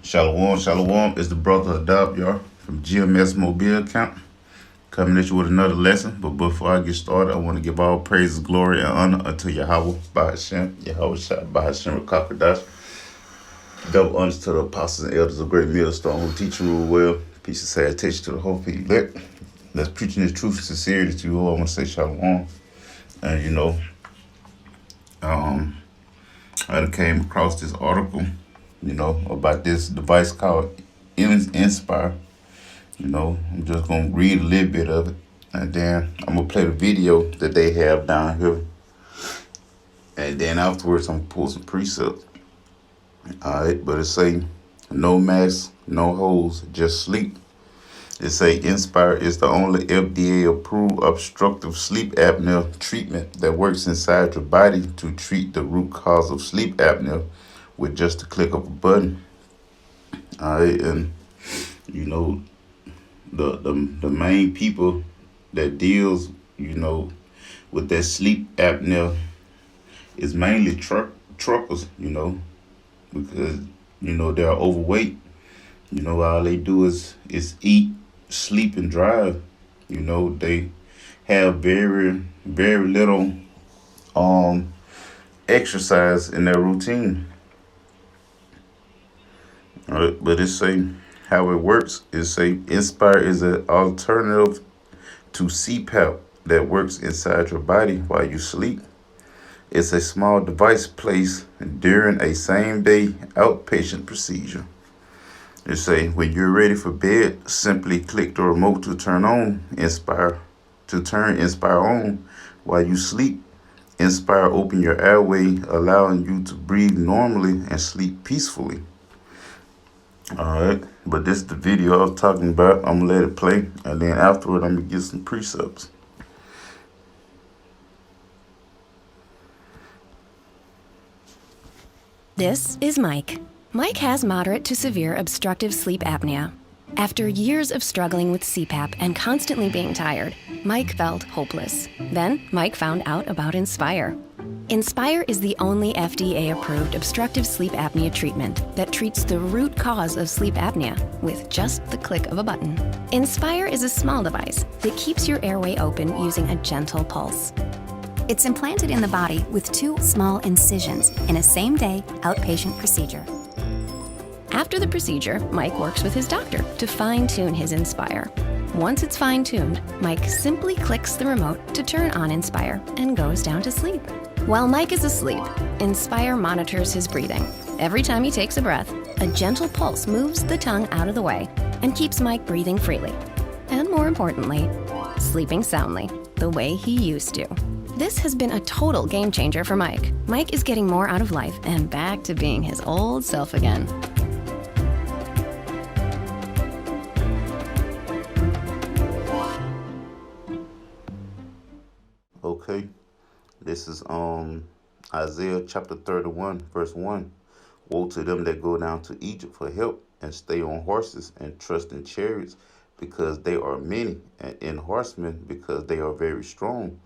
Shalom, shalom. It's the brother Adab, y'all, from GMS Mobile Camp, coming at you with another lesson. But before I get started, I want to give all praises, glory, and honor unto Yahweh, Bahashem, Yahweh Shah, Bahashem, Rakakadash. Double honors to the apostles and elders of Great Millstone who teach and rule well. Peace and salutation to the whole people elect. That's preaching this truth and sincerity to you all. I want to say shalom. And I came across this article, about this device called Inspire. I'm just going to read a little bit of it, and then I'm going to play the video that they have down here. And then afterwards, I'm going to pull some precepts. All right, but it say, no mask, no holes, just sleep. It say Inspire is the only FDA-approved obstructive sleep apnea treatment that works inside your body to treat the root cause of sleep apnea with just a click of a button. All right, and the main people that deals with that sleep apnea is mainly truckers, because they're overweight. All they do is eat, sleep, and drive. They have very very little exercise in their routine. All right, but it say how it works. It say Inspire is an alternative to CPAP that works inside your body while you sleep. It's a small device placed during a same-day outpatient procedure. It say when you're ready for bed, simply click the remote to turn Inspire on while you sleep. Inspire open your airway, allowing you to breathe normally and sleep peacefully. All right, but this is the video I was talking about. I'm gonna let it play, and then afterward, I'm gonna get some precepts. This is Mike. Mike has moderate to severe obstructive sleep apnea. After years of struggling with CPAP and constantly being tired, Mike felt hopeless. Then, Mike found out about Inspire. Inspire is the only FDA-approved obstructive sleep apnea treatment that treats the root cause of sleep apnea with just the click of a button. Inspire is a small device that keeps your airway open using a gentle pulse. It's implanted in the body with 2 small incisions in a same-day outpatient procedure. After the procedure, Mike works with his doctor to fine-tune his Inspire. Once it's fine-tuned, Mike simply clicks the remote to turn on Inspire and goes down to sleep. While Mike is asleep, Inspire monitors his breathing. Every time he takes a breath, a gentle pulse moves the tongue out of the way and keeps Mike breathing freely. And more importantly, sleeping soundly, the way he used to. This has been a total game changer for Mike. Mike is getting more out of life and back to being his old self again. Okay, this is Isaiah chapter 31, verse 1. Woe to them that go down to Egypt for help and stay on horses and trust in chariots, because they are many, and in horsemen, because they are very strong.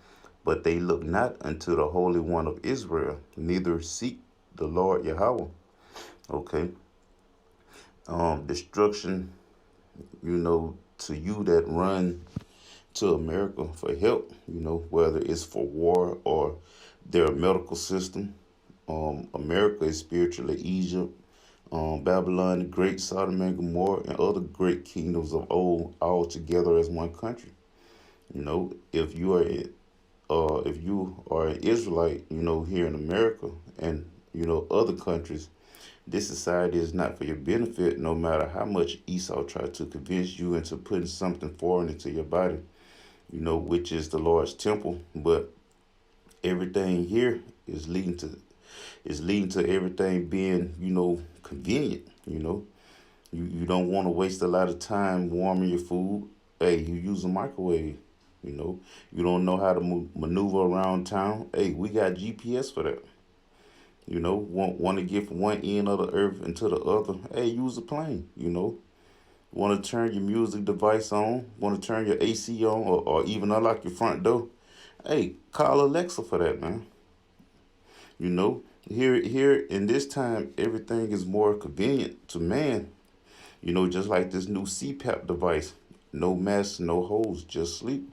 But they look not unto the Holy One of Israel, neither seek the Lord Yahweh. Okay. Destruction, to you that run to America for help, whether it's for war or their medical system. America is spiritually Egypt, Babylon the Great, Sodom and Gomorrah, and other great kingdoms of old, all together as one country. If you are an Israelite, here in America and other countries, this society is not for your benefit, no matter how much Esau tried to convince you into putting something foreign into your body, which is the Lord's temple. But everything here is leading to everything being, convenient. You don't want to waste a lot of time warming your food. Hey, you use a microwave. You don't know how to maneuver around town. Hey, we got GPS for that. Want to get from one end of the earth into the other. Hey, use a plane. Want to turn your music device on. Want to turn your AC on, or even unlock your front door. Hey, call Alexa for that, man. Here in this time, everything is more convenient to man. Just like this new CPAP device. No mess, no holes, just sleep.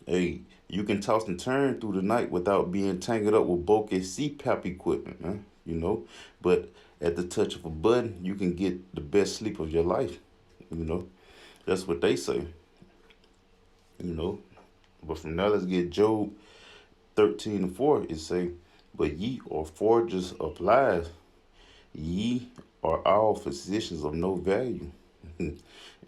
Hey, you can toss and turn through the night without being tangled up with bulky CPAP equipment, man. But at the touch of a button, you can get the best sleep of your life. You know, that's what they say. You know, but from now, let's get Job 13:4. It say, "But ye are forgers of lies, ye are all physicians of no value."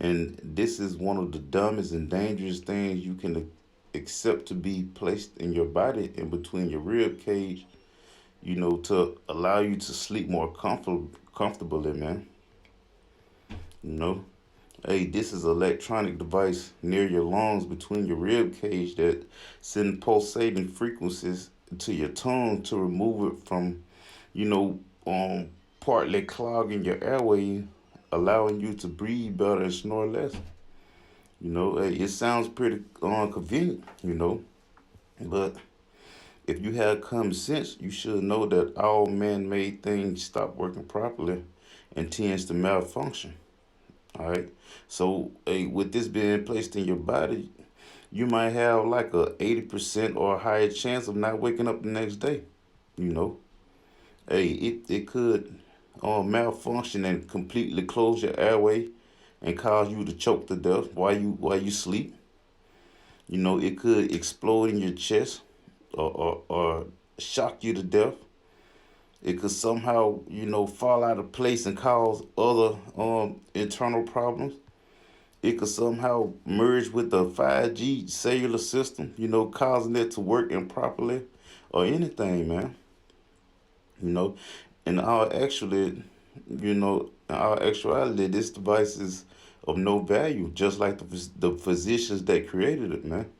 And this is one of the dumbest and dangerous things you can accept to be placed in your body in between your rib cage, to allow you to sleep more comfortably, man. You know, hey, this is an electronic device near your lungs between your rib cage that send pulsating frequencies to your tongue to remove it from, you know, partly clogging your airway, allowing you to breathe better and snore less. Hey, it sounds pretty convenient, but if you have common sense, you should know that all man-made things stop working properly and tends to malfunction. All right. So, hey, with this being placed in your body, you might have like a 80% or higher chance of not waking up the next day. You know, hey, it could malfunction and completely close your airway and cause you to choke to death while you sleep. It could explode in your chest or shock you to death. It could somehow, fall out of place and cause other internal problems. It could somehow merge with the 5G cellular system, causing it to work improperly or anything, man. You know, and in our actuality, this device is of no value, just like the physicians that created it, man.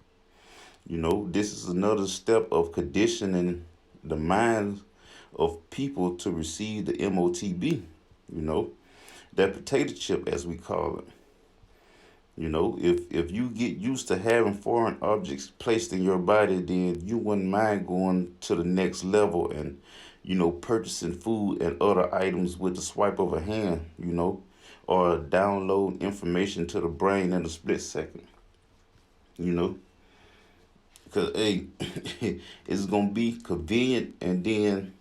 This is another step of conditioning the minds of people to receive the MOTB, you know, that potato chip, as we call it. If you get used to having foreign objects placed in your body, then you wouldn't mind going to the next level and, purchasing food and other items with the swipe of a hand, or download information to the brain in a split second, you know. Because, hey, it's going to be convenient and then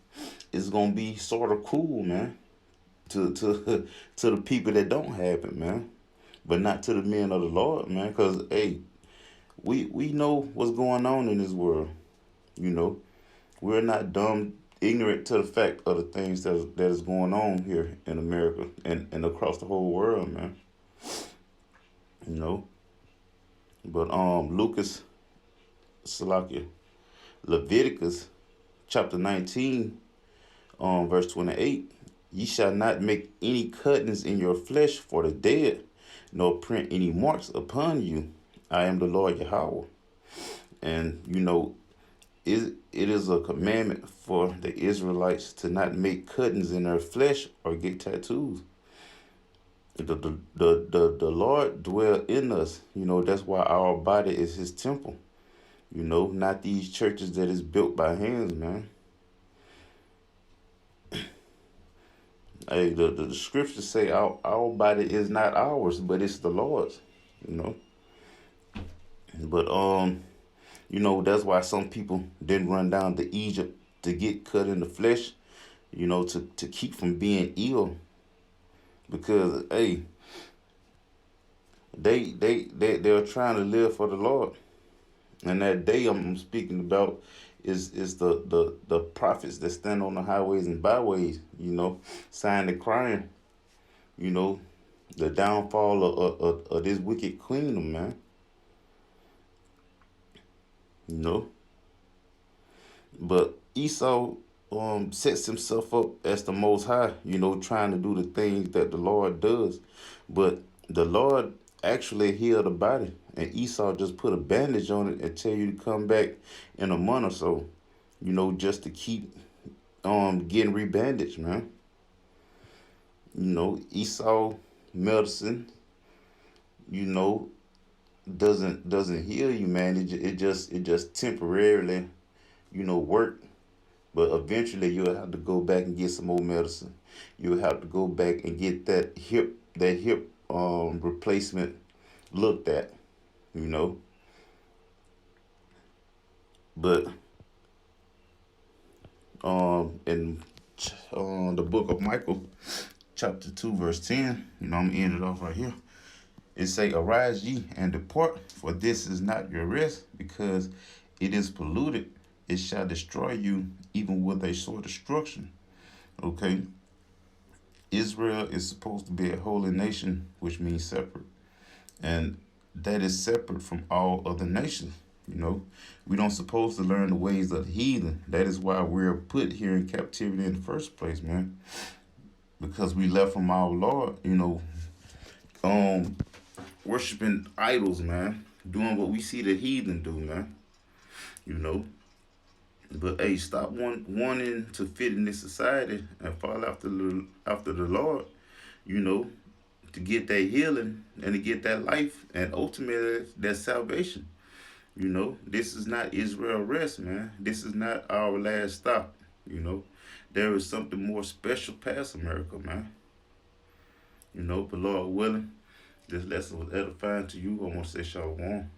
it's going to be sort of cool, man, to, to the people that don't have it, man. But not to the men of the Lord, man. Because, hey, we know what's going on in this world. You know, we're not dumb, ignorant to the fact of the things that is going on here in America and across the whole world, man. You know, but Lucas Salakia, Leviticus chapter 19, verse 28. Ye shall not make any cuttings in your flesh for the dead, nor print any marks upon you. I am the Lord Yahweh. And it is a commandment for the Israelites to not make cuttings in their flesh or get tattoos. The Lord dwell in us. That's why our body is his temple. Not these churches that is built by hands, man. Hey, the scriptures say our body is not ours, but it's the Lord's, you know. But that's why some people didn't run down to Egypt to get cut in the flesh, to keep from being ill. Because hey, they're trying to live for the Lord. And that day I'm speaking about is the prophets that stand on the highways and byways, sighing and crying, you know, the downfall of this wicked kingdom, man. You know. But Esau sets himself up as the most high, trying to do the things that the Lord does. But the Lord actually healed the body. And Esau just put a bandage on it and tell you to come back in a month or so, just to keep getting rebandaged, man. Esau medicine, you know, doesn't heal you, man. It just temporarily, work But eventually you'll have to go back and get some more medicine. You'll have to go back and get that hip replacement looked at, you know. But in the book of Michael, chapter 2, verse 10, I'm gonna end it off right here. It say, "Arise ye and depart, for this is not your rest, because it is polluted. It shall destroy you, even with a sore destruction." Okay, Israel is supposed to be a holy nation, which means separate, and that is separate from all other nations. You know, we don't supposed to learn the ways of the heathen. That is why we're put here in captivity in the first place, man, because we left from our Lord. Um, worshiping idols, man, doing what we see the heathen do, man. You know, but hey, stop wanting to fit in this society and fall after the Lord. You know, to get that healing and to get that life and ultimately that salvation. This is not Israel rest, man. This is not our last stop. You know, there is something more special past America, man. But Lord willing, this lesson was edifying to you. I want to say shalom.